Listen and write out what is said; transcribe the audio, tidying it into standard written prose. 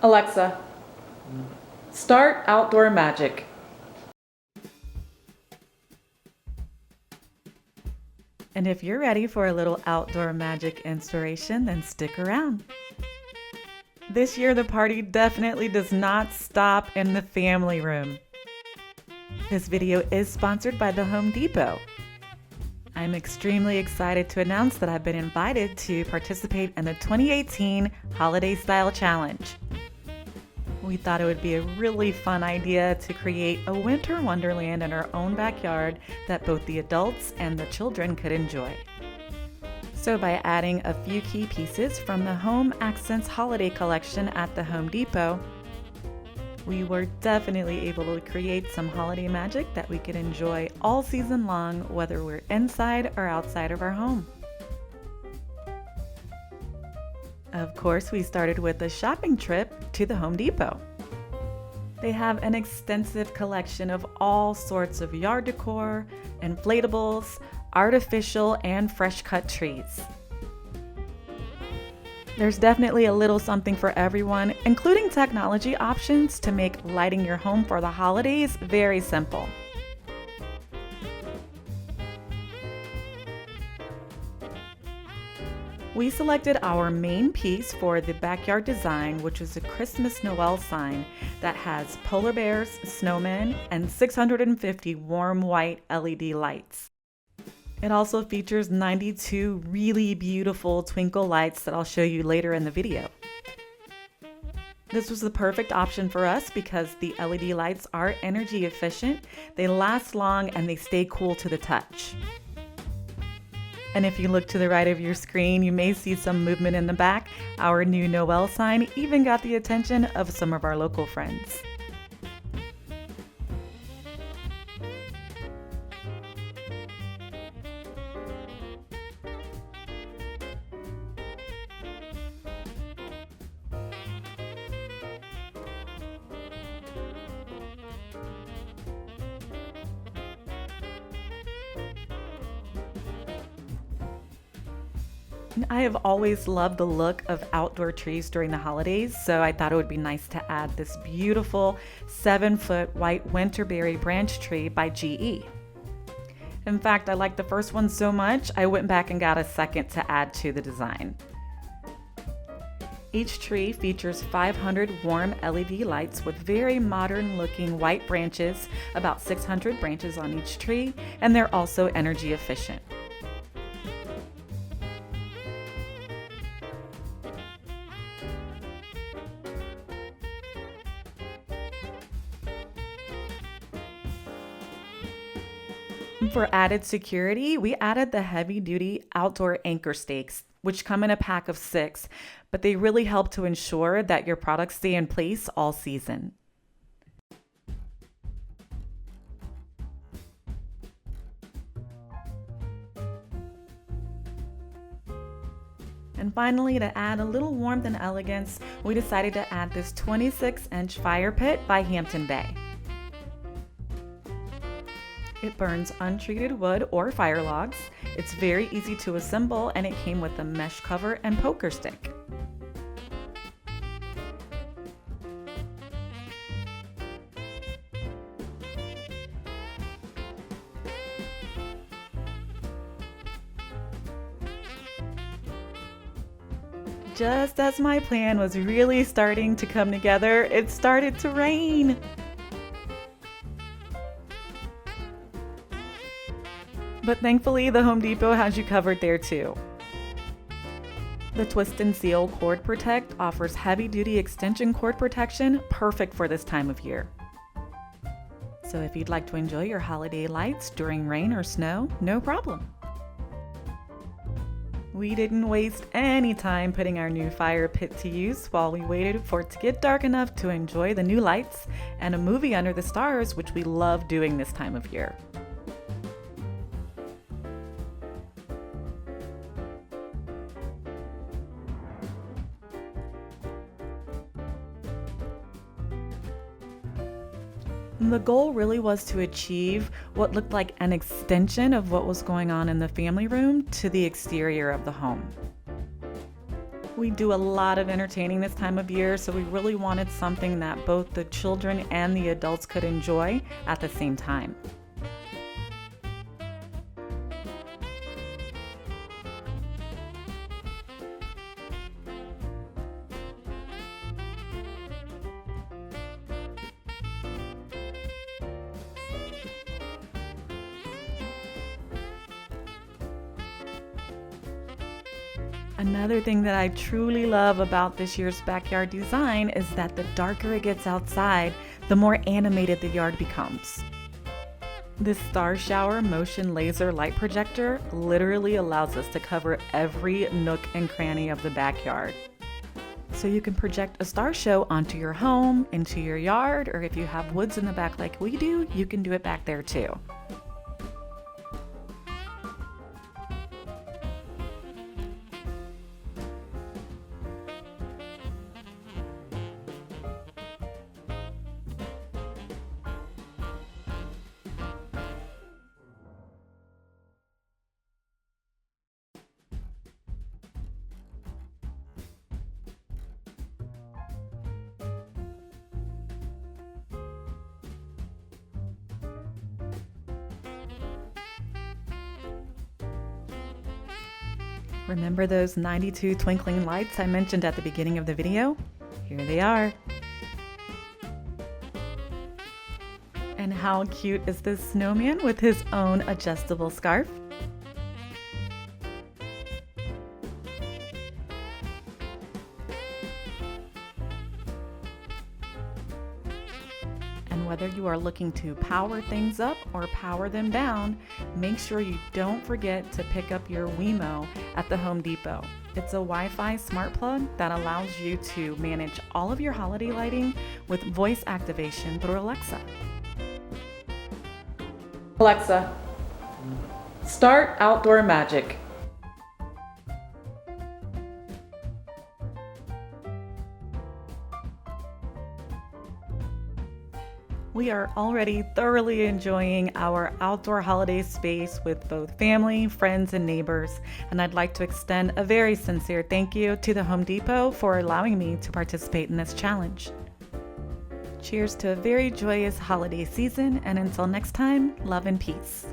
Alexa, start Outdoor Magic. And if you're ready for a little outdoor magic inspiration, then stick around. This year, the party definitely does not stop in the family room. This video is sponsored by the Home Depot. I'm extremely excited to announce that I've been invited to participate in the 2018 Holiday Style Challenge. We thought it would be a really fun idea to create a winter wonderland in our own backyard that both the adults and the children could enjoy. So by adding a few key pieces from the Home Accents Holiday Collection at the Home Depot, we were definitely able to create some holiday magic that we could enjoy all season long, whether we're inside or outside of our home. Of course, we started with a shopping trip to the Home Depot. They have an extensive collection of all sorts of yard decor, inflatables, artificial and fresh cut trees. There's definitely a little something for everyone, including technology options to make lighting your home for the holidays very simple. We selected our main piece for the backyard design, which is a Christmas Noel sign that has polar bears, snowmen, and 650 warm white LED lights. It also features 92 really beautiful twinkle lights that I'll show you later in the video. This was the perfect option for us because the LED lights are energy efficient, they last long, and they stay cool to the touch. And if you look to the right of your screen, you may see some movement in the back. Our new Noel sign even got the attention of some of our local friends. I have always loved the look of outdoor trees during the holidays, so I thought it would be nice to add this beautiful 7-foot white winterberry branch tree by GE. In fact, I liked the first one so much, I went back and got a second to add to the design. Each tree features 500 warm LED lights with very modern looking white branches, about 600 branches on each tree, and they're also energy efficient. For added security, we added the heavy-duty outdoor anchor stakes, which come in a pack of 6, but they really help to ensure that your products stay in place all season. And finally, to add a little warmth and elegance, we decided to add this 26-inch fire pit by Hampton Bay. It burns untreated wood or fire logs. It's very easy to assemble, and it came with a mesh cover and poker stick. Just as my plan was really starting to come together, it started to rain. But thankfully, the Home Depot has you covered there too. The Twist and Seal Cord Protect offers heavy-duty extension cord protection, perfect for this time of year. So if you'd like to enjoy your holiday lights during rain or snow, no problem. We didn't waste any time putting our new fire pit to use while we waited for it to get dark enough to enjoy the new lights and a movie under the stars, which we love doing this time of year. The goal really was to achieve what looked like an extension of what was going on in the family room to the exterior of the home. We do a lot of entertaining this time of year, so we really wanted something that both the children and the adults could enjoy at the same time. Another thing that I truly love about this year's backyard design is that the darker it gets outside, the more animated the yard becomes. This star shower motion laser light projector literally allows us to cover every nook and cranny of the backyard. So you can project a star show onto your home, into your yard, or if you have woods in the back like we do, you can do it back there too. Remember those 92 twinkling lights I mentioned at the beginning of the video? Here they are. And how cute is this snowman with his own adjustable scarf? And whether you are looking to power things up or power them down, make sure you don't forget to pick up your Wemo at the Home Depot. It's a Wi-Fi smart plug that allows you to manage all of your holiday lighting with voice activation through Alexa. Alexa, start outdoor magic. We are already thoroughly enjoying our outdoor holiday space with both family, friends, and neighbors, and I'd like to extend a very sincere thank you to the Home Depot for allowing me to participate in this challenge. Cheers to a very joyous holiday season, and until next time, love and peace.